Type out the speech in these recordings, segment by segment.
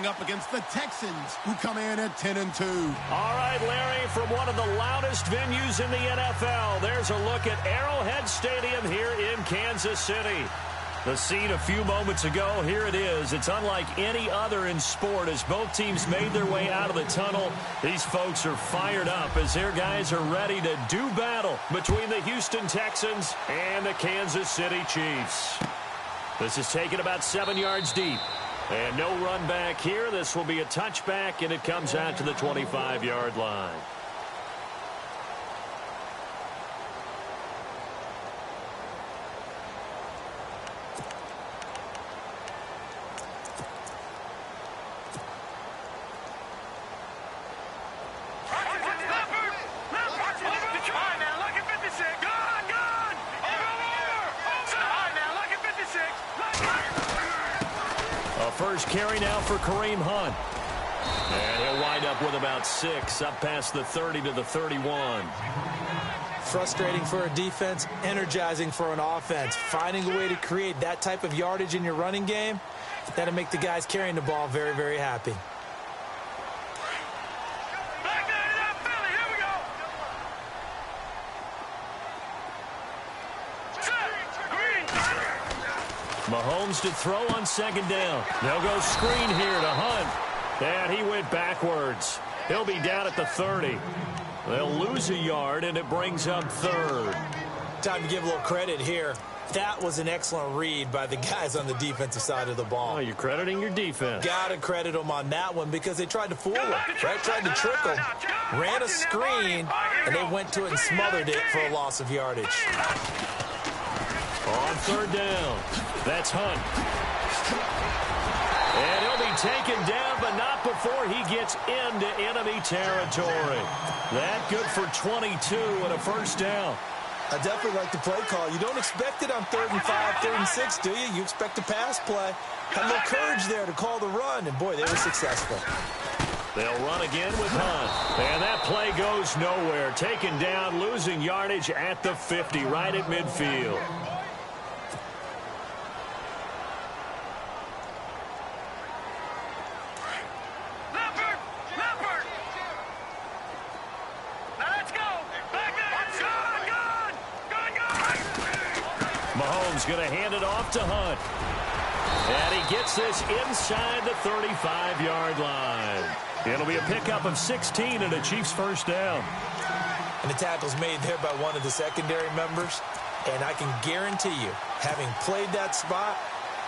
going up against the Texans, who come in at 10-2. All right, Larry, from one of the loudest venues in the NFL, there's a look at Arrowhead Stadium here in Kansas City. The scene a few moments ago, here it is. It's unlike any other in sport as both teams made their way out of the tunnel. These folks are fired up as their guys are ready to do battle between the Houston Texans and the Kansas City Chiefs. This is taken about 7 yards deep. And no run back here. This will be a touchback, and it comes out to the 25-yard line. First carry now for Kareem Hunt. And he'll wind up with about 6, up past the 30 to the 31. Frustrating for a defense, energizing for an offense. Finding a way to create that type of yardage in your running game, that'll make the guys carrying the ball very, very happy. Mahomes to throw on second down. They'll go screen here to Hunt. And he went backwards. He'll be down at the 30. They'll lose a yard, and it brings up third. Time to give a little credit here. That was an excellent read by the guys on the defensive side of the ball. Oh, you're crediting your defense. Got to credit them on that one because they tried to fool him, right? Tried to trick him. Ran a screen, and they went to it and smothered it for a loss of yardage. On third down, that's Hunt. And he'll be taken down, but not before he gets into enemy territory. That good for 22 and a first down. I definitely like the play call. You don't expect it on 3rd and 5, 3rd and 6, do you? You expect a pass play. Had a little courage there to call the run, and boy, they were successful. They'll run again with Hunt. And that play goes nowhere. Taken down, losing yardage at the 50, right at midfield. Mahomes going to hand it off to Hunt. And he gets this inside the 35-yard line. It'll be a pickup of 16 and a Chiefs first down. And the tackle's made there by one of the secondary members. And I can guarantee you, having played that spot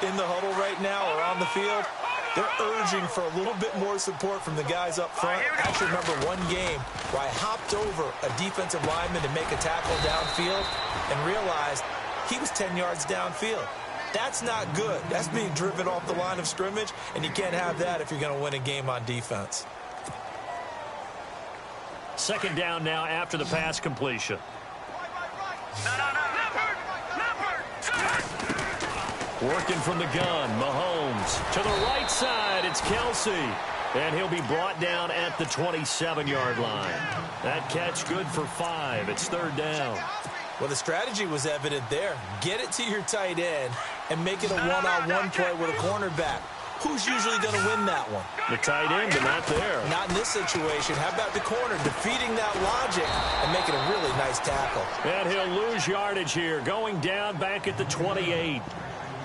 in the huddle right now or on the field, they're urging for a little bit more support from the guys up front. I actually remember one game where I hopped over a defensive lineman to make a tackle downfield and realized he was 10 yards downfield. That's not good. That's being driven off the line of scrimmage, and you can't have that if you're going to win a game on defense. Second down now after the pass completion. Working from the gun, Mahomes. To the right side, it's Kelsey. And he'll be brought down at the 27-yard line. That catch good for 5. It's third down. Well, the strategy was evident there. Get it to your tight end and make it a one-on-one play with a cornerback. Who's usually going to win that one? The tight end, but not there. Not in this situation. How about the corner defeating that logic and making a really nice tackle? And he'll lose yardage here, going down back at the 28.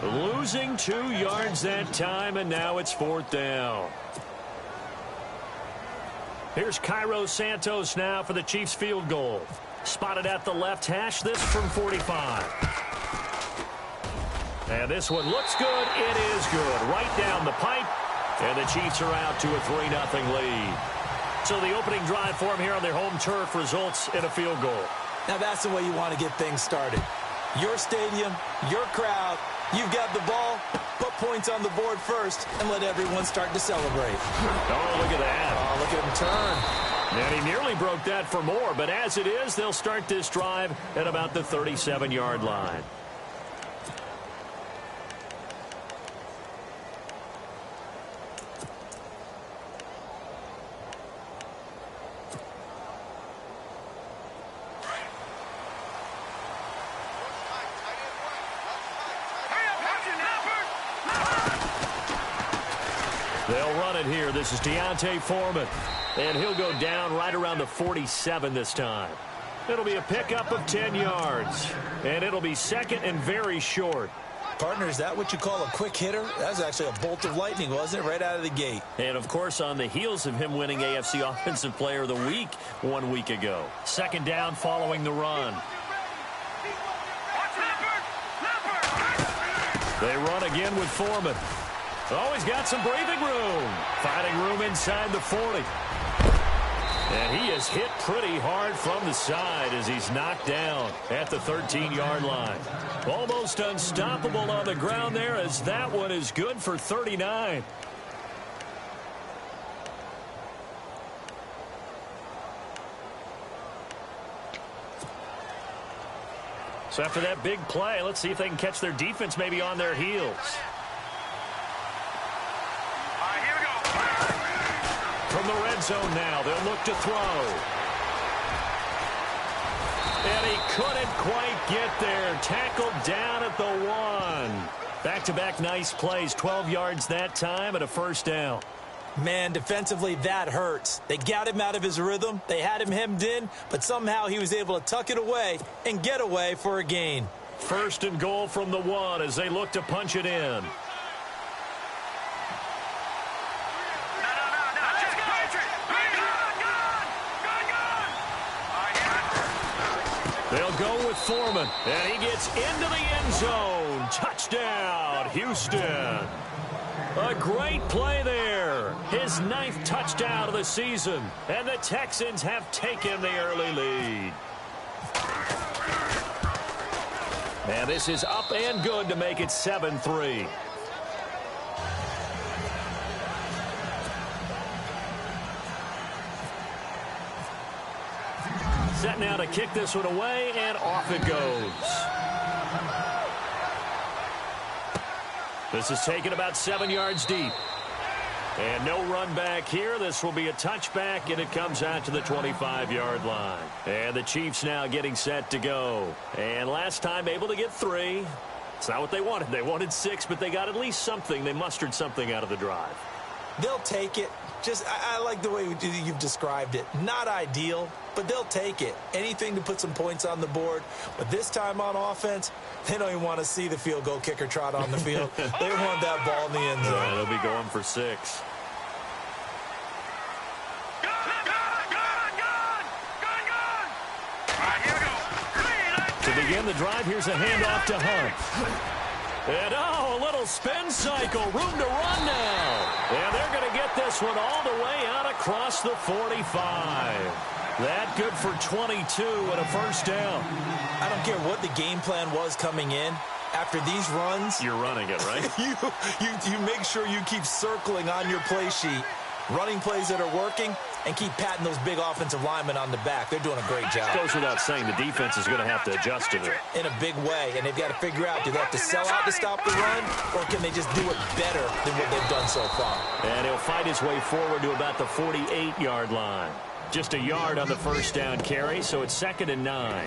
Losing 2 yards that time, and now it's fourth down. Here's Cairo Santos now for the Chiefs field goal. Spotted at the left hash, this from 45. And this one looks good. It is good. Right down the pipe. And the Chiefs are out to a 3-0 lead. So the opening drive for them here on their home turf results in a field goal. Now that's the way you want to get things started. Your stadium, your crowd, you've got the ball, put points on the board first, and let everyone start to celebrate. Oh, look at that. Oh, look at him turn. And he nearly broke that for more, but as it is, they'll start this drive at about the 37-yard line. They'll run it here. This is Deontay Foreman. And he'll go down right around the 47 this time. It'll be a pickup of 10 yards. And it'll be second and very short. Partner, is that what you call a quick hitter? That was actually a bolt of lightning, wasn't it? Right out of the gate. And, of course, on the heels of him winning AFC Offensive Player of the Week 1 week ago. Second down following the run. They run again with Foreman. Oh, he's got some breathing room. Finding room inside the 40. And he is hit pretty hard from the side as he's knocked down at the 13-yard line. Almost unstoppable on the ground there as that one is good for 39. So after that big play, let's see if they can catch their defense maybe on their heels. From the red zone now, they'll look to throw. And he couldn't quite get there. Tackled down at the 1. Back-to-back nice plays, 12 yards that time and a first down. Man, defensively, that hurts. They got him out of his rhythm. They had him hemmed in, but somehow he was able to tuck it away and get away for a gain. First and goal from the 1 as they look to punch it in. They'll go with Foreman, and he gets into the end zone. Touchdown, Houston. A great play there. His 9th touchdown of the season, and the Texans have taken the early lead. And this is up and good to make it 7-3. Set now to kick this one away, and off it goes. This is taken about 7 yards deep. And no run back here. This will be a touchback, and it comes out to the 25-yard line. And the Chiefs now getting set to go. And last time able to get 3. It's not what they wanted. They wanted 6, but they got at least something. They mustered something out of the drive. They'll take it. I like the way you've described it. Not ideal, but they'll take it. Anything to put some points on the board. But this time on offense, they don't even want to see the field goal kicker trot on the field. They want that ball in the end zone. Yeah, they'll be going for 6. To begin the drive, here's a handoff to Hunt. And, a little spin cycle. Room to run now. And they're going to get this one all the way out across the 45. That good for 22 and a first down. I don't care what the game plan was coming in. After these runs, you're running it, right? you make sure you keep circling on your play sheet, running plays that are working, and keep patting those big offensive linemen on the back. They're doing a great job. Goes without saying the defense is going to have to adjust to it. In a big way, and they've got to figure out, do they have to sell out to stop the run, or can they just do it better than what they've done so far? And he'll fight his way forward to about the 48-yard line. Just a yard on the first down carry, so it's 2nd and 9.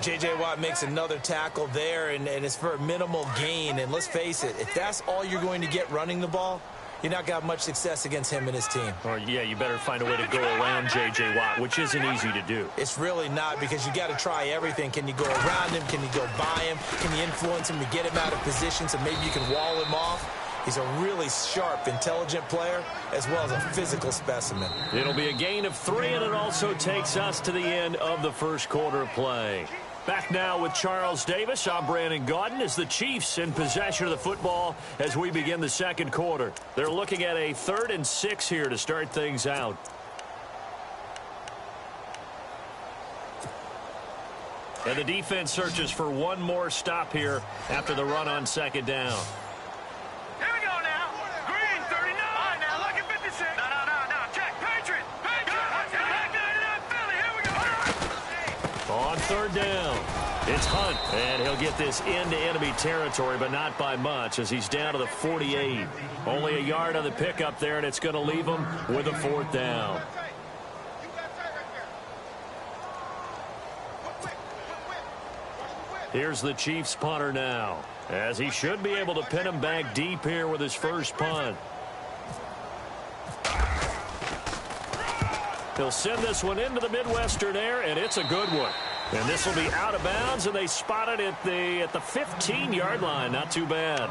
J.J. Watt makes another tackle there, and it's for a minimal gain. And let's face it, if that's all you're going to get running the ball, you're not going to have much success against him and his team. Or, yeah, you better find a way to go around J.J. Watt, which isn't easy to do. It's really not, because you got to try everything. Can you go around him? Can you go by him? Can you influence him to get him out of position so maybe you can wall him off? He's a really sharp, intelligent player, as well as a physical specimen. It'll be a gain of 3, and it also takes us to the end of the first quarter play. Back now with Charles Davis. I'm Brandon Gaudin as the Chiefs in possession of the football as we begin the second quarter. They're looking at a 3rd and 6 here to start things out. And the defense searches for one more stop here after the run on 2nd down. Here we go now. Green, 39. Now look at 56. No. Check. Patriot. Philly. Here we go. On 3rd down, it's Hunt, and he'll get this into enemy territory, but not by much as he's down to the 48. Only a yard on the pickup there, and it's going to leave him with a 4th down. Here's the Chiefs punter now, as he should be able to pin him back deep here with his first punt. He'll send this one into the Midwestern air, and it's a good one. And this will be out of bounds, and they spot it at the 15-yard line. Not too bad.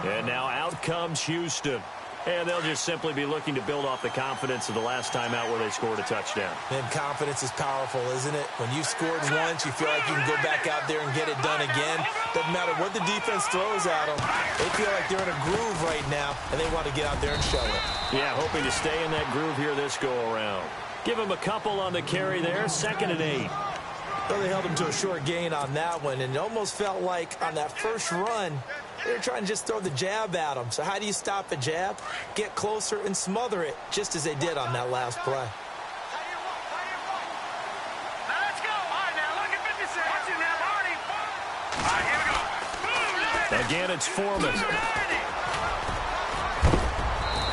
And now out comes Houston. And they'll just simply be looking to build off the confidence of the last time out where they scored a touchdown. And confidence is powerful, isn't it? When you scored once, you feel like you can go back out there and get it done again. Doesn't matter what the defense throws at them. They feel like they're in a groove right now, and they want to get out there and show it. Yeah, hoping to stay in that groove here this go-around. Give them a couple on the carry there, 2nd and 8. Well, they held him to a short gain on that one, and it almost felt like on that first run, they were trying to just throw the jab at him. So how do you stop a jab? Get closer and smother it, just as they did on that last play. Now let's go. All right, now look at 56. Watch it now, Marty. All right, here we go. Again, it's Foreman.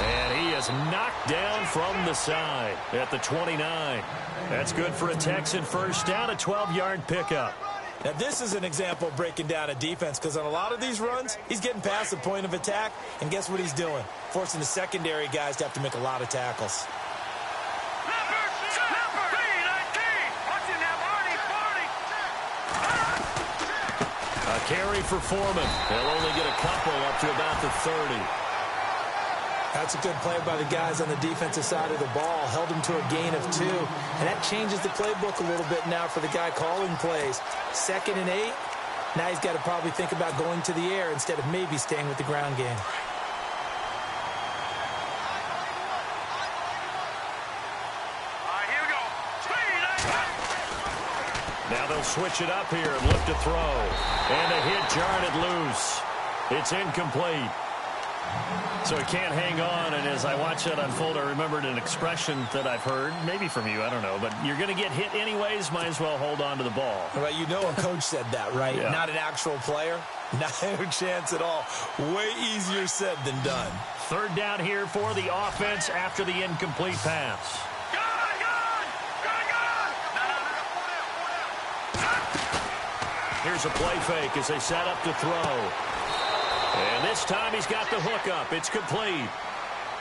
And he is knocked down from the side at the 29. That's good for a Texan first down, a 12-yard pickup. Now, this is an example of breaking down a defense, because on a lot of these runs, he's getting past the point of attack, and guess what he's doing? Forcing the secondary guys to have to make a lot of tackles. A carry for Foreman. They'll only get a couple up to about the 30. That's a good play by the guys on the defensive side of the ball. Held him to a gain of 2. And that changes the playbook a little bit now for the guy calling plays. 2nd and 8. Now he's got to probably think about going to the air instead of maybe staying with the ground game. Now they'll switch it up here and look to throw. And a hit jarred it loose. It's incomplete. So he can't hang on, and as I watch that unfold, I remembered an expression that I've heard, maybe from you, I don't know, but you're going to get hit anyways, might as well hold on to the ball. Well, you know a coach said that, right? Yeah. Not an actual player. Not a chance at all. Way easier said than done. 3rd down here for the offense after the incomplete pass. Here's a play fake as they set up to throw. And this time he's got the hook up. It's complete.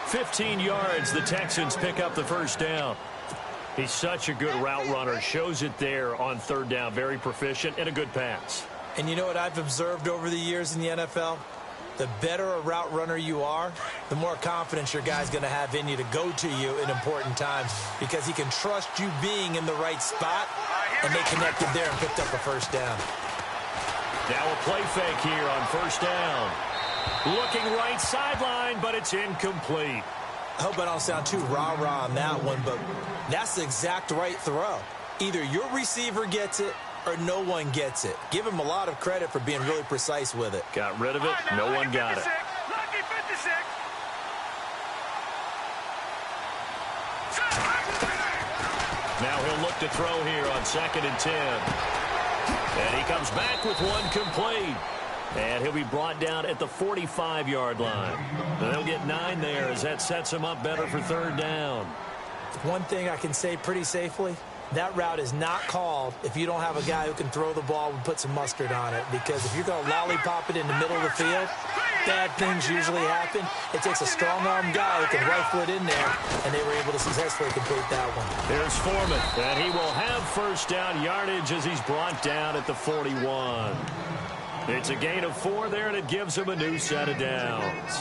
15 yards. The Texans pick up the first down. He's such a good route runner. Shows it there on 3rd down. Very proficient and a good pass. And you know what I've observed over the years in the NFL? The better a route runner you are, the more confidence your guy's going to have in you to go to you in important times, because he can trust you being in the right spot, and they connected there and picked up a first down. Now a play fake here on 1st down. Looking right sideline, but it's incomplete. I hope I don't sound too rah-rah on that one, but that's the exact right throw. Either your receiver gets it or no one gets it. Give him a lot of credit for being really precise with it. Got rid of it. No one got it. Lucky 56. Now he'll look to throw here on 2nd and 10. And he comes back with one complete. And he'll be brought down at the 45-yard line. And they'll get 9 there as that sets him up better for 3rd down. One thing I can say pretty safely, that route is not called if you don't have a guy who can throw the ball and put some mustard on it. Because if you're going to lollipop it in the middle of the field, bad things usually happen. It takes a strong-arm guy who can rifle it in there, and they were able to successfully complete that one. Here's Foreman, and he will have first down yardage as he's brought down at the 41. It's a gain of 4 there, and it gives him a new set of downs.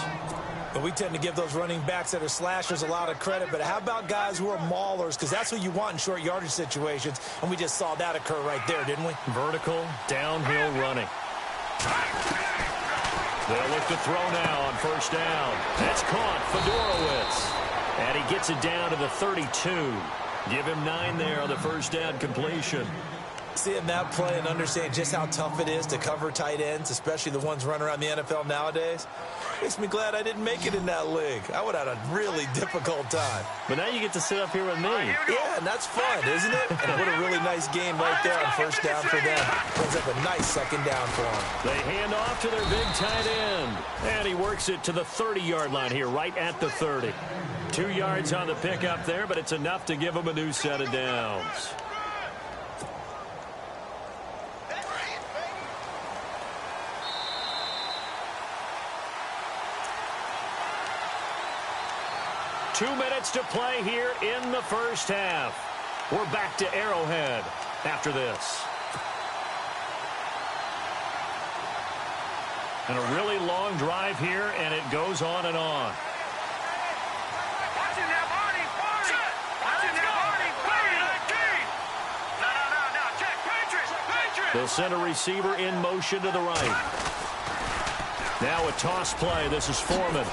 And we tend to give those running backs that are slashers a lot of credit, but how about guys who are maulers? Because that's what you want in short yardage situations, and we just saw that occur right there, didn't we? Vertical, downhill running. They'll look to throw now on 1st down. That's caught, Fedorowicz. And he gets it down to the 32. Give him 9 there on the 1st down completion. Seeing that play and understanding just how tough it is to cover tight ends, especially the ones running around the NFL nowadays, makes me glad I didn't make it in that league. I would have had a really difficult time. But now you get to sit up here with me. Yeah, and that's fun, isn't it? And what a really nice game right there on 1st down for them. Brings up a nice 2nd down for them. They hand off to their big tight end. And he works it to the 30-yard line here, right at the 30. 2 yards on the pickup there, but it's enough to give him a new set of downs. 2 minutes to play here in the first half. We're back to Arrowhead after this. And a really long drive here, and it goes on and on. Watch it now, Barney. Watch it now, Barney. No, check. Patriots. They'll send a receiver in motion to the right. Now a toss play. This is Foreman.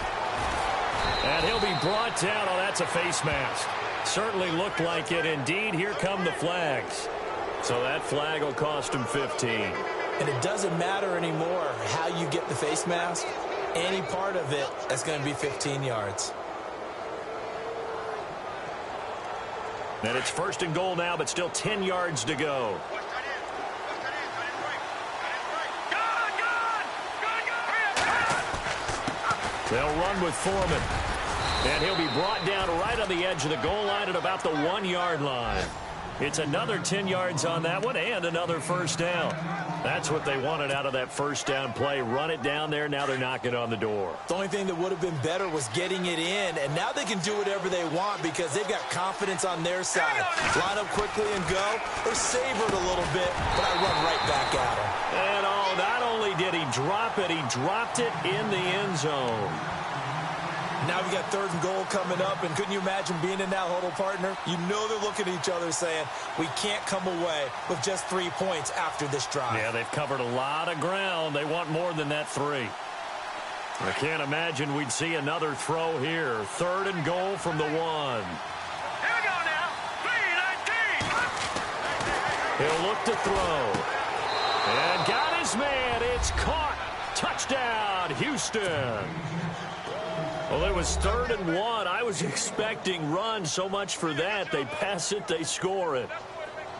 And he'll be brought down. Oh, that's a face mask. Certainly looked like it. Indeed, here come the flags. So that flag will cost him 15. And it doesn't matter anymore how you get the face mask. Any part of it, that's going to be 15 yards. And it's 1st and goal now, but still 10 yards to go. They'll run with Foreman. And he'll be brought down right on the edge of the goal line at about the 1-yard line. It's another 10 yards on that one and another first down. That's what they wanted out of that first down play. Run it down there. Now they're knocking on the door. The only thing that would have been better was getting it in, and now they can do whatever they want because they've got confidence on their side. Line up quickly and go, or savor it a little bit, but I run right back at him. And not only did he drop it, he dropped it in the end zone. Now we got 3rd and goal coming up, and couldn't you imagine being in that huddle, partner? You know they're looking at each other saying, we can't come away with just 3 points after this drive. Yeah, they've covered a lot of ground. They want more than that 3. I can't imagine we'd see another throw here. 3rd and goal from the 1. Here we go now. 3-19. He'll look to throw. And got his man. It's caught. Touchdown, Houston. Well, it was 3rd and 1. I was expecting run. So much for that. They pass it, they score it.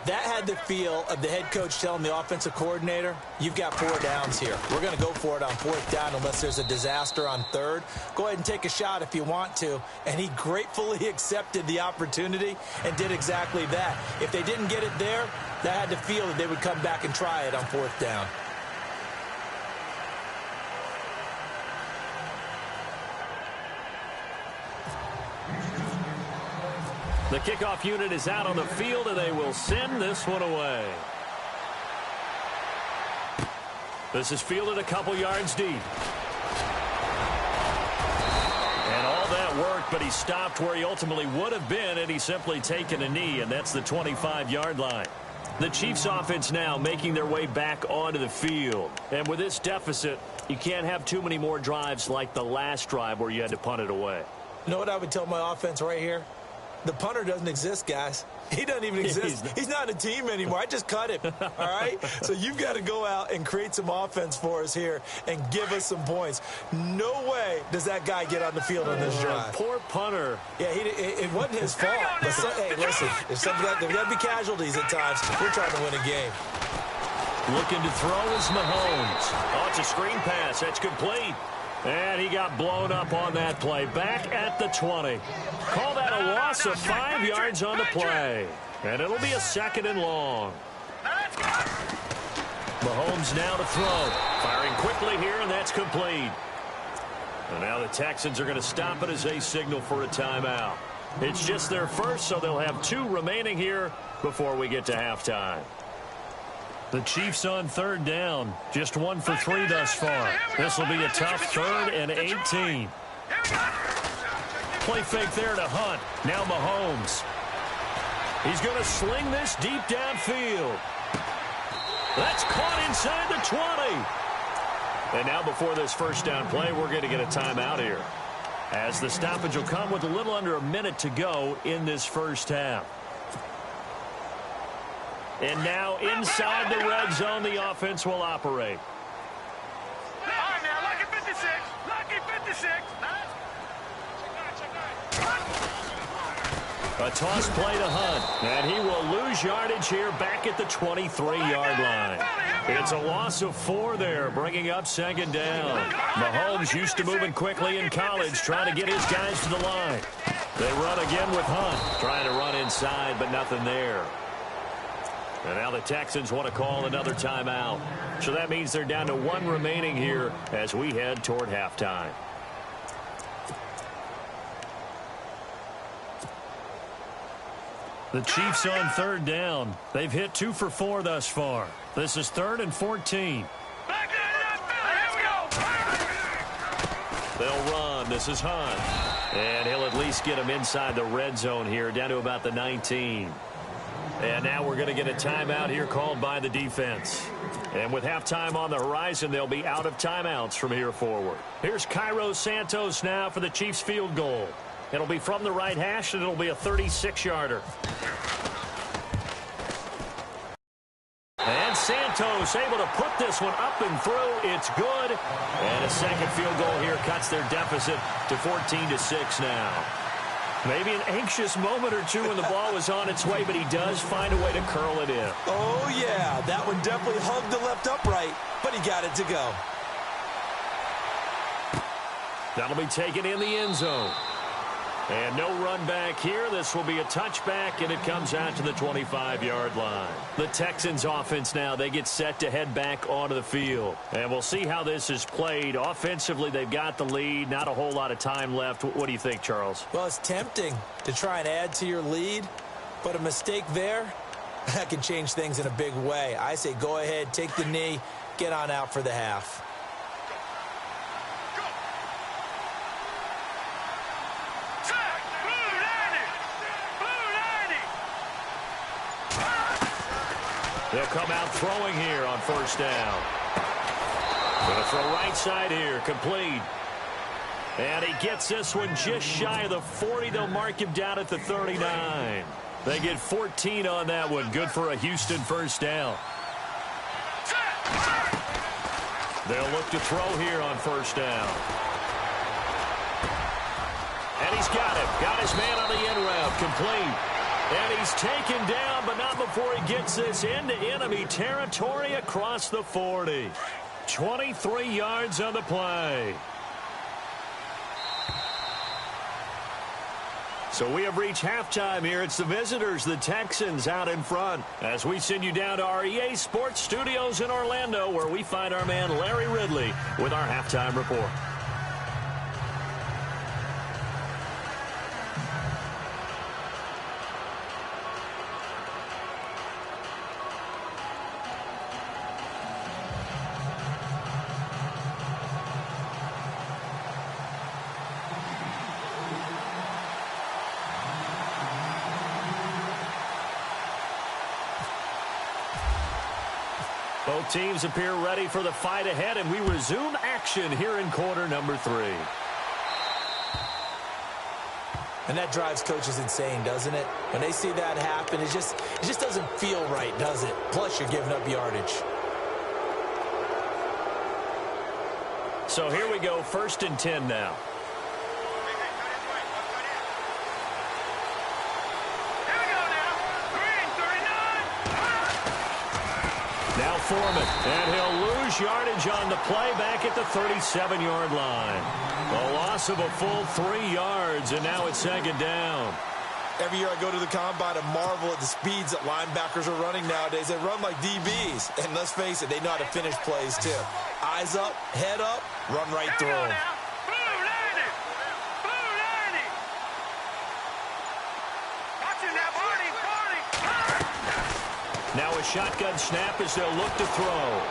That had the feel of the head coach telling the offensive coordinator, you've got 4 downs here. We're going to go for it on 4th down unless there's a disaster on 3rd. Go ahead and take a shot if you want to. And he gratefully accepted the opportunity and did exactly that. If they didn't get it there, that had the feel that they would come back and try it on 4th down. The kickoff unit is out on the field, and they will send this one away. This is fielded a couple yards deep. And all that worked, but he stopped where he ultimately would have been, and he's simply taken a knee, and that's the 25-yard line. The Chiefs offense now making their way back onto the field. And with this deficit, you can't have too many more drives like the last drive where you had to punt it away. You know what I would tell my offense right here? The punter doesn't exist, guys. He doesn't even exist. He's not a team anymore. I just cut him, all right? So you've got to go out and create some offense for us here and give us some points. No way does that guy get on the field on this drive. Poor punter. Yeah, it wasn't his fault. But hey, listen, there's got to be casualties at times. We're trying to win a game. Looking to throw is Mahomes. Oh, it's a screen pass. That's complete. And he got blown up on that play. Back at the 20. Call that a loss of 5 yards on the play. And it'll be a 2nd and long. Mahomes now to throw. Firing quickly here, and that's complete. And now the Texans are going to stop it as they signal for a timeout. It's just their first, so they'll have 2 remaining here before we get to halftime. The Chiefs on 3rd down. Just 1 for 3 thus far. This will be a tough 3rd and 18. Play fake there to Hunt. Now Mahomes. He's going to sling this deep downfield. That's caught inside the 20. And now before this first down play, we're going to get a timeout here, as the stoppage will come with a little under a minute to go in this first half. And now inside the red zone, the offense will operate. All right, now, lucky 56. Lucky 56. A toss play to Hunt, and he will lose yardage here back at the 23-yard line. It's a loss of 4 there, bringing up 2nd down. Mahomes used to moving quickly in college, trying to get his guys to the line. They run again with Hunt, trying to run inside, but nothing there. And now the Texans want to call another timeout. So that means they're down to 1 remaining here as we head toward halftime. The Chiefs on third down. They've hit 2 for 4 thus far. This is 3rd and 14. They'll run. This is Hunt. And he'll at least get him inside the red zone here, down to about the 19. And now we're going to get a timeout here called by the defense. And with halftime on the horizon, they'll be out of timeouts from here forward. Here's Cairo Santos now for the Chiefs field goal. It'll be from the right hash, and it'll be a 36-yarder. And Santos able to put this one up and through. It's good. And a second field goal here cuts their deficit to 14-6 now. Maybe an anxious moment or two when the ball was on its way, but he does find a way to curl it in. Oh, yeah. That one definitely hugged the left upright, but he got it to go. That'll be taken in the end zone. And no run back here. This will be a touchback, and it comes out to the 25-yard line. The Texans offense now, they get set to head back onto the field. And we'll see how this is played. Offensively, they've got the lead. Not a whole lot of time left. What do you think, Charles? Well, it's tempting to try and add to your lead, but a mistake there, that can change things in a big way. I say go ahead, take the knee, get on out for the half. They'll come out throwing here on first down. Going to throw right side here, complete. And he gets this one just shy of the 40. They'll mark him down at the 39. They get 14 on that one. Good for a Houston first down. They'll look to throw here on first down. And he's got it. Got his man on the end route, complete. And he's taken down, but not before he gets this into enemy territory across the 40. 23 yards on the play. So we have reached halftime here. It's the visitors, the Texans, out in front. As we send you down to our EA Sports Studios in Orlando, where we find our man Larry Ridley with our halftime report. Both teams appear ready for the fight ahead, and we resume action here in quarter number 3. And that drives coaches insane, doesn't it? When they see that happen, it just doesn't feel right, does it? Plus, you're giving up yardage. So here we go, 1st and 10 now. Now Foreman, and he'll lose yardage on the play back at the 37-yard line. A loss of a full 3 yards, and now it's 2nd down. Every year I go to the combine and marvel at the speeds that linebackers are running nowadays. They run like DBs, and let's face it, they know how to finish plays too. Eyes up, head up, run right through them. Now a shotgun snap as they'll look to throw.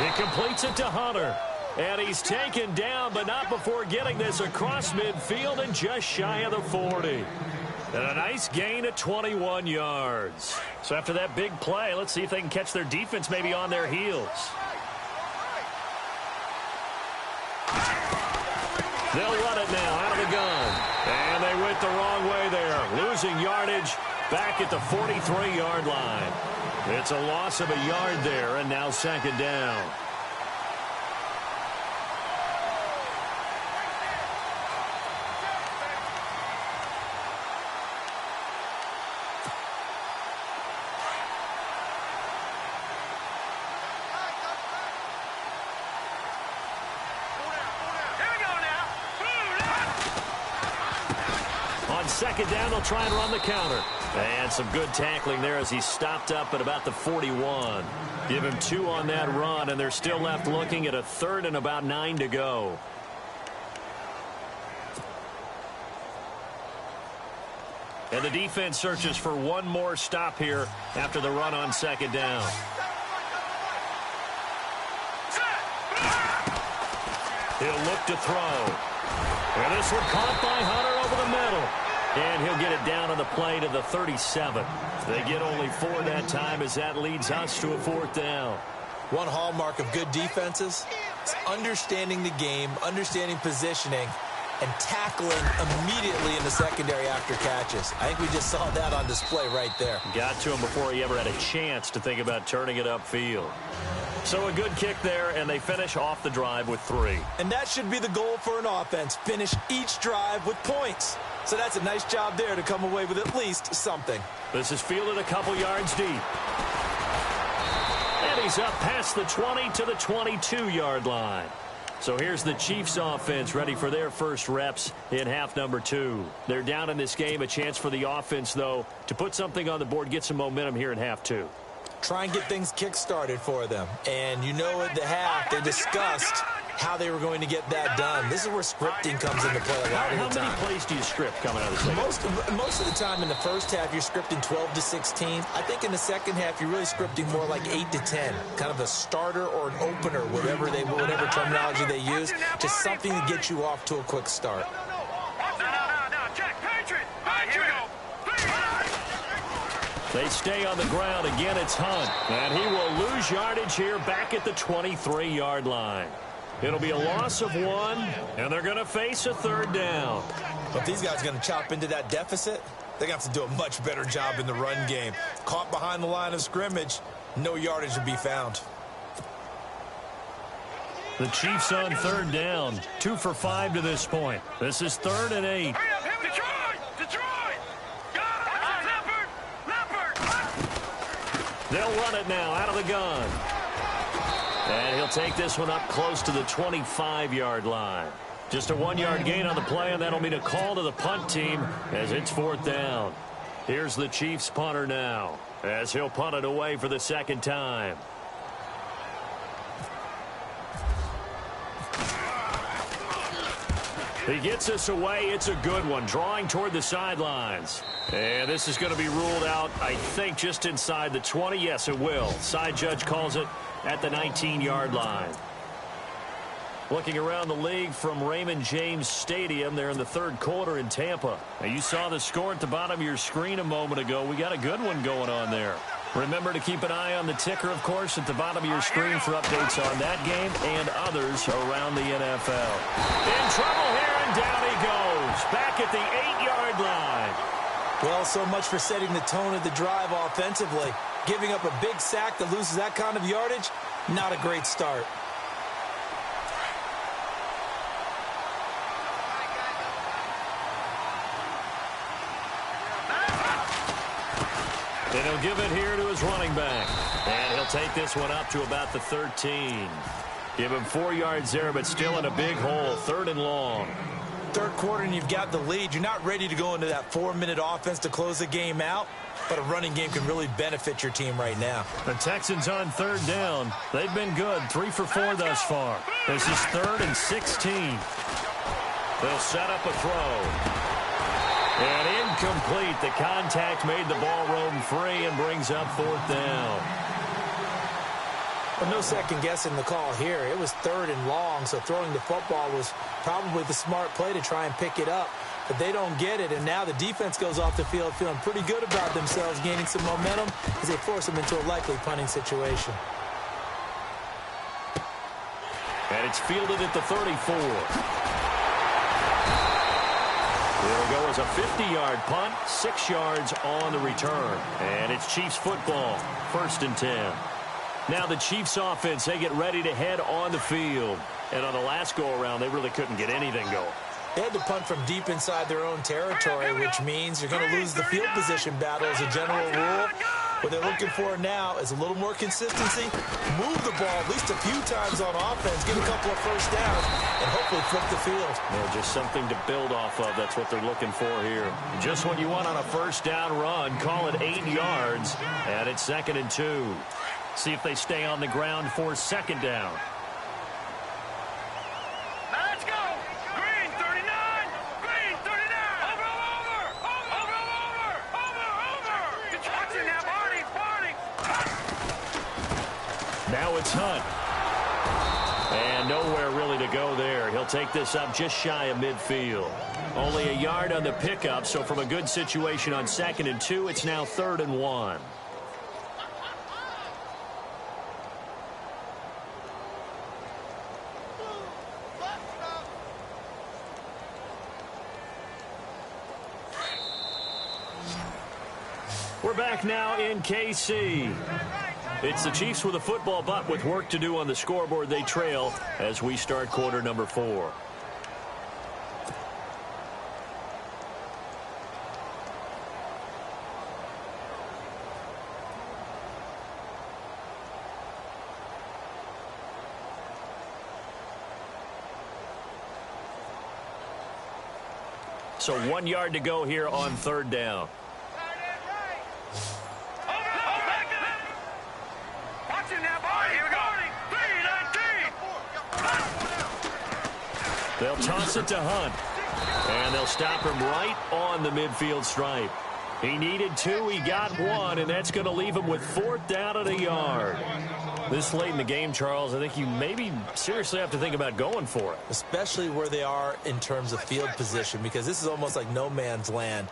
He completes it to Hunter. And he's taken down, but not before getting this across midfield and just shy of the 40. And a nice gain of 21 yards. So after that big play, let's see if they can catch their defense maybe on their heels. They'll run it now out of the gun. And they went the wrong way there, losing yardage back at the 43-yard line. It's a loss of a yard there, and now 2nd down. On 2nd down, they'll try and run the counter. And some good tackling there as he stopped up at about the 41. Give him 2 on that run, and they're still left looking at a 3rd and about 9 to go. And the defense searches for one more stop here after the run on second down. He'll look to throw. And this one caught by Hunter over the middle. And he'll get it down on the play to the 37. They get only 4 that time as that leads us to a 4th down. One hallmark of good defenses is understanding the game, understanding positioning, and tackling immediately in the secondary after catches. I think we just saw that on display right there. Got to him before he ever had a chance to think about turning it upfield. So a good kick there, and they finish off the drive with 3. And that should be the goal for an offense. Finish each drive with points. So that's a nice job there to come away with at least something. This is fielded a couple yards deep. And he's up past the 20 to the 22-yard line. So here's the Chiefs offense ready for their first reps in half number 2. They're down in this game. A chance for the offense, though, to put something on the board, get some momentum here in half 2. Try and get things kick-started for them. And you know at the half, they discussed how they were going to get that done. This is where scripting comes into play a lot of the time. How many plays do you script coming out of the second? Most of the time in the first half, you're scripting 12 to 16. I think in the second half, you're really scripting more like 8 to 10. Kind of a starter or an opener, whatever terminology they use. Just something to get you off to a quick start. They stay on the ground. Again, it's Hunt. And he will lose yardage here back at the 23-yard line. It'll be a loss of 1, and they're going to face a 3rd down. But these guys are going to chop into that deficit. They're going to have to do a much better job in the run game. Caught behind the line of scrimmage, no yardage to be found. The Chiefs on 3rd down, 2 for 5 to this point. This is 3rd and 8. They'll run it now out of the gun. And he'll take this one up close to the 25-yard line. Just a 1-yard gain on the play, and that'll mean a call to the punt team as it's 4th down. Here's the Chiefs punter now as he'll punt it away for the 2nd time. He gets us away. It's a good one, drawing toward the sidelines. And this is going to be ruled out, I think, just inside the 20. Yes, it will. Side judge calls it at the 19-yard line. Looking around the league from Raymond James Stadium, they're in the 3rd quarter in Tampa. Now, you saw the score at the bottom of your screen a moment ago. We got a good one going on there. Remember to keep an eye on the ticker, of course, at the bottom of your screen for updates on that game and others around the NFL. In trouble here, and down he goes. Back at the 8-yard line. Well, so much for setting the tone of the drive offensively. Giving up a big sack that loses that kind of yardage, not a great start. And he'll give it here to his running back. And he'll take this one up to about the 13. Give him 4 yards there, but still in a big hole. 3rd and long. 3rd quarter and you've got the lead. You're not ready to go into that 4-minute offense to close the game out, but a running game can really benefit your team right now. The Texans on 3rd down. They've been good. 3 for 4 thus far. This is 3rd and 16. They'll set up a throw. And incomplete. The contact made the ball roam free and brings up 4th down. Well, no second guessing the call here. It was 3rd and long, so throwing the football was probably the smart play to try and pick it up. But they don't get it, and now the defense goes off the field feeling pretty good about themselves, gaining some momentum as they force them into a likely punting situation. And it's fielded at the 34. It'll go as a 50-yard punt, 6 yards on the return. And it's Chiefs football, 1st and 10. Now the Chiefs offense, they get ready to head on the field. And on the last go-around, they really couldn't get anything going. They had to punt from deep inside their own territory, which means you're going to lose the field position battle as a general rule. What they're looking for now is a little more consistency, move the ball at least a few times on offense, get a couple of first downs, and hopefully flip the field. Yeah, just something to build off of. That's what they're looking for here. Just what you want on a first down run, call it 8 yards, and it's 2nd and 2. See if they stay on the ground for 2nd down. Let's go! Green 39! Green 39! Over! Now it's Hunt. And nowhere really to go there. He'll take this up just shy of midfield. Only a yard on the pickup, so from a good situation on 2nd and 2, it's now 3rd and 1. We're back now in KC. It's the Chiefs with a football, but with work to do on the scoreboard, they trail as we start quarter number 4. So 1 yard to go here on 3rd down. They'll toss it to Hunt. And they'll stop him right on the midfield stripe. He needed 2, he got 1, and that's going to leave him with 4th down and a yard. This late in the game, Charles, I think you maybe seriously have to think about going for it. Especially where they are in terms of field position, because this is almost like no man's land.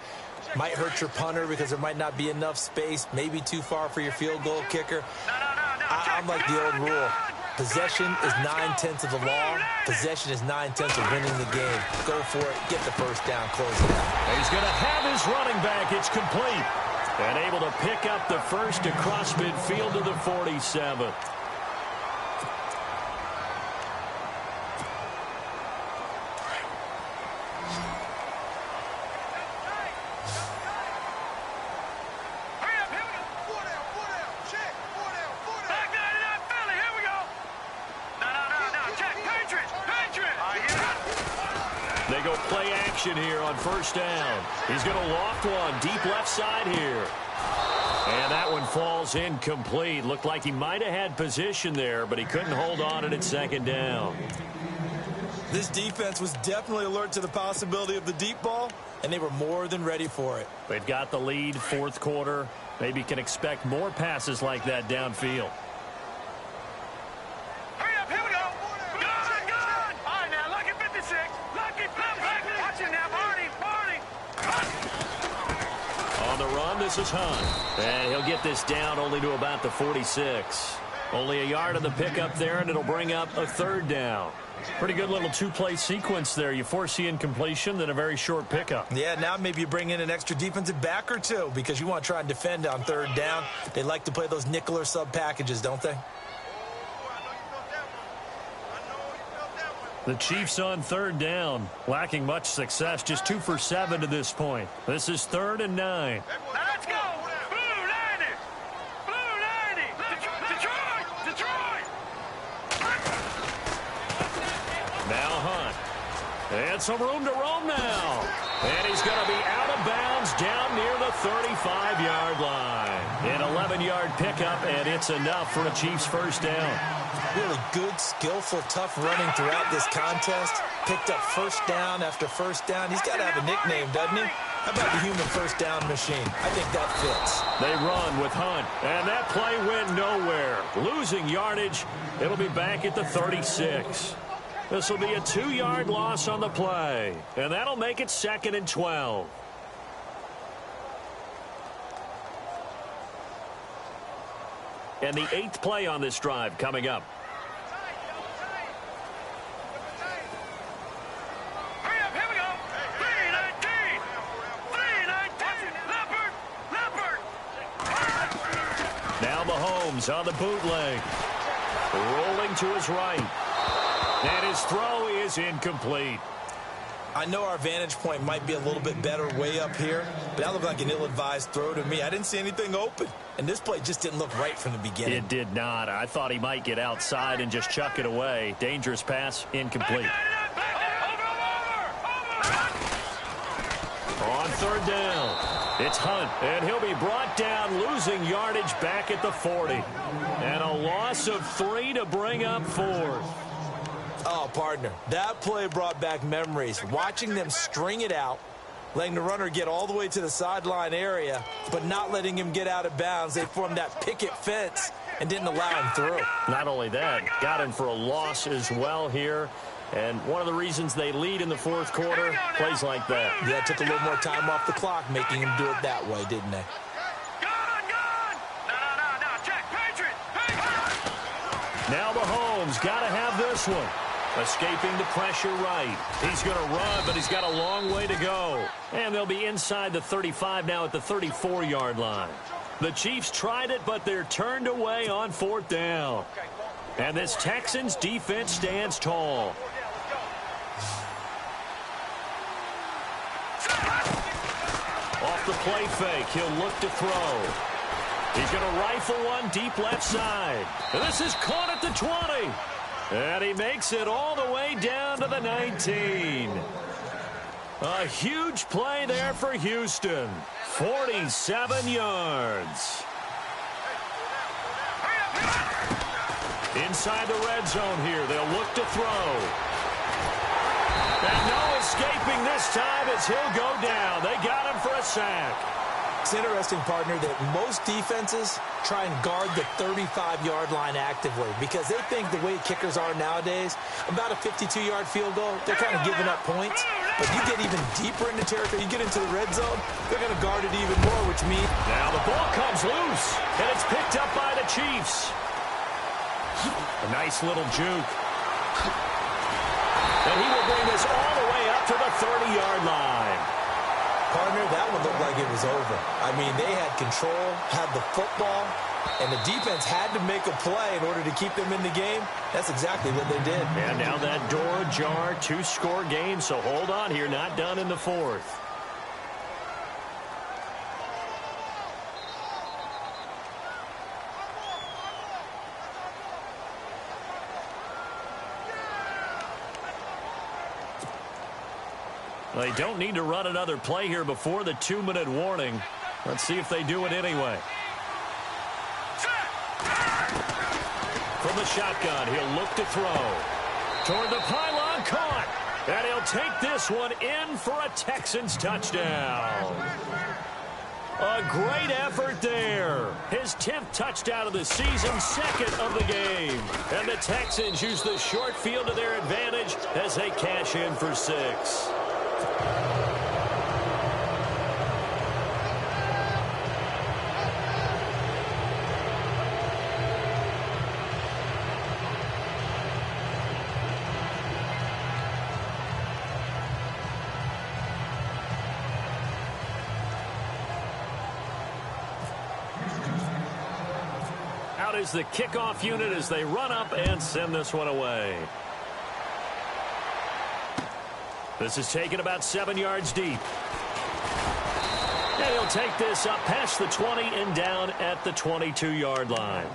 Might hurt your punter because there might not be enough space, maybe too far for your field goal kicker. I'm like the old rule. Possession is 9/10 of the law. Possession is 9/10 of winning the game. Go for it. Get the first down. Close it out. He's going to have his running back. It's complete. And able to pick up the first across midfield to the 47. They go play action here on 1st down. He's going to loft one deep left side here. And that one falls incomplete. Looked like he might have had position there, but he couldn't hold on it at 2nd down. This defense was definitely alert to the possibility of the deep ball, and they were more than ready for it. They've got the lead, 4th quarter. Maybe can expect more passes like that downfield. This is Hunt, and he'll get this down only to about the 46. Only a yard on the pickup there, and it'll bring up a 3rd down. Pretty good little 2-play sequence there. You force the incompletion, then a very short pickup. Yeah, now maybe you bring in an extra defensive back or 2 because you want to try and defend on 3rd down. They like to play those nickel or sub packages, don't they? The Chiefs on 3rd down, lacking much success, just 2 for 7 to this point. This is 3rd and 9. Let's go! Blue 90! Blue 90! Detroit! Detroit! Now Hunt. And some room to roam now. And he's going to be out of bounds down near the 35-yard line. An 11-yard pickup, and it's enough for a Chiefs 1st down. Really good, skillful, tough running throughout this contest. Picked up 1st down after 1st down. He's got to have a nickname, doesn't he? How about the human 1st down machine? I think that fits. They run with Hunt, and that play went nowhere. Losing yardage. It'll be back at the 36. This will be a 2-yard loss on the play, and that'll make it 2nd and 12. And the 8th play on this drive coming up. Now Mahomes on the bootleg. Rolling to his right. And his throw is incomplete. I know our vantage point might be a little bit better way up here, but that looked like an ill-advised throw to me. I didn't see anything open, and this play just didn't look right from the beginning. It did not. I thought he might get outside and just chuck it away. Dangerous pass, incomplete. On 3rd down, it's Hunt, and he'll be brought down, losing yardage back at the 40. And a loss of 3 to bring up 4th. Oh, partner, that play brought back memories. Watching them string it out, letting the runner get all the way to the sideline area, but not letting him get out of bounds. They formed that picket fence, and didn't allow him through. Not only that, got him for a loss as well here. And one of the reasons they lead in the fourth quarter, plays like that. Yeah, took a little more time off the clock, making him do it that way, didn't they? Now Mahomes got to have this one. Escaping the pressure right. He's going to run, but he's got a long way to go. And they'll be inside the 35 now at the 34-yard line. The Chiefs tried it, but they're turned away on fourth down. And this Texans defense stands tall. Off the play fake, he'll look to throw. He's going to rifle one deep left side. And this is caught at the 20. And he makes it all the way down to the 19. A huge play there for Houston. 47 yards. Inside the red zone here. They'll look to throw. And no escaping this time as he'll go down. They got him for a sack. It's interesting, partner, that most defenses try and guard the 35-yard line actively because they think the way kickers are nowadays, about a 52-yard field goal, they're kind of giving up points. But you get even deeper into territory, you get into the red zone, they're going to guard it even more, which means... Now the ball comes loose, and it's picked up by the Chiefs. A nice little juke. And he will bring this all the way up to the 30-yard line. Partner, that one looked like it was over. I mean, they had control, had the football, and the defense had to make a play in order to keep them in the game. That's exactly what they did. And now that door ajar, two-score game, so hold on here, not done in the fourth. They don't need to run another play here before the 2-minute warning. Let's see if they do it anyway. From the shotgun, he'll look to throw. Toward the pylon, caught. And he'll take this one in for a Texans touchdown. A great effort there. His 10th touchdown of the season, second of the game. And the Texans use the short field to their advantage as they cash in for 6. Out is the kickoff unit as they run up and send this one away. This is taken about 7 yards deep. And he'll take this up past the 20 and down at the 22-yard line.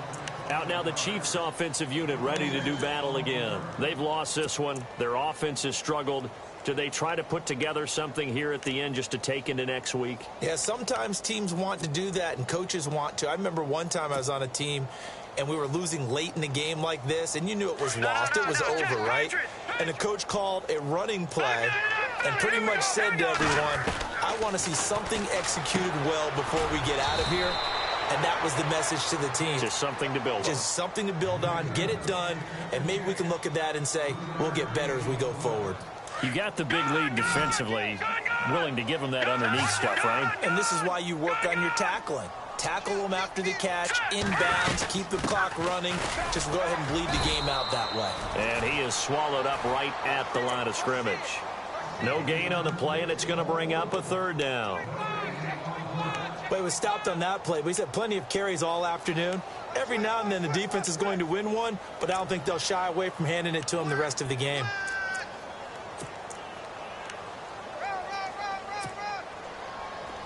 Out now the Chiefs offensive unit ready to do battle again. They've lost this one. Their offense has struggled. Do they try to put together something here at the end just to take into next week? Yeah, sometimes teams want to do that and coaches want to. I remember one time I was on a team and we were losing late in the game like this, and you knew it was lost. It was over, right? And the coach called a running play and pretty much said to everyone, I want to see something executed well before we get out of here. And that was the message to the team. Just something to build on. Just something to build on, get it done, and maybe we can look at that and say, we'll get better as we go forward. You got the big lead defensively, willing to give them that underneath stuff, right? And this is why you work on your tackling. Tackle them after the catch, inbounds, keep the clock running. Just go ahead and bleed the game out that way. And he is swallowed up right at the line of scrimmage. No gain on the play, and it's going to bring up a third down. But he was stopped on that play, but he's had plenty of carries all afternoon. Every now and then the defense is going to win one, but I don't think they'll shy away from handing it to him the rest of the game.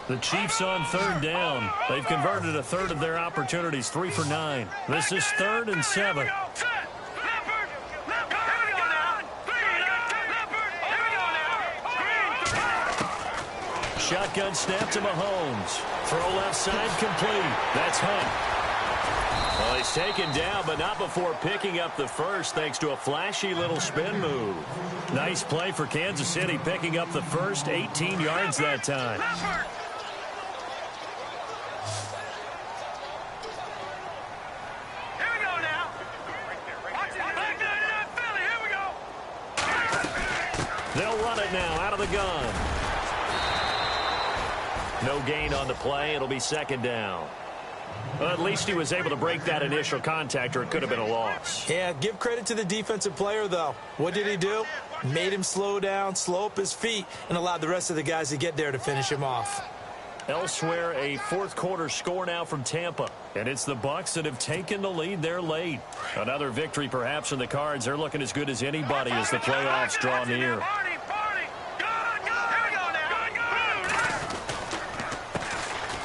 The Chiefs on third down. They've converted a third of their opportunities, 3 for 9. This is 3rd and 7. Shotgun snap to Mahomes. Throw left side complete. That's Hunt. Well, he's taken down, but not before picking up the first thanks to a flashy little spin move. Nice play for Kansas City, picking up the first, 18 yards that time. it now out of the gun. No gain on the play. It'll be second down. Well, at least he was able to break that initial contact, or it could have been a loss. Yeah, give credit to the defensive player, though. What did he do? Made him slow down, slow up his feet, and allowed the rest of the guys to get there to finish him off. Elsewhere, a fourth-quarter score now from Tampa. And it's the Bucs that have taken the lead there late. Another victory perhaps in the cards. They're looking as good as anybody as the playoffs draw near.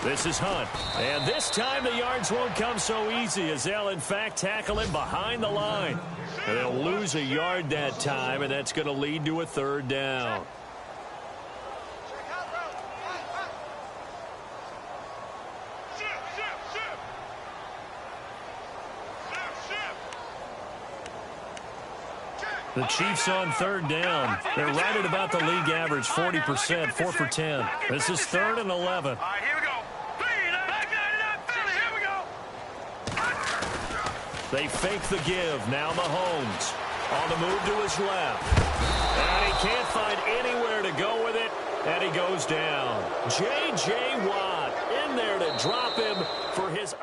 This is Hunt. And this time the yards won't come so easy as they'll, in fact, tackle him behind the line. And they'll lose a yard that time, and that's going to lead to a third down. The Chiefs on third down. They're right at about the league average, 40%, 4 for 10. This is 3rd and 11. All right, here we go. Here we go. They fake the give. Now Mahomes on the move to his left. And he can't find anywhere to go with it. And he goes down. J.J. Watt in there to drop him for his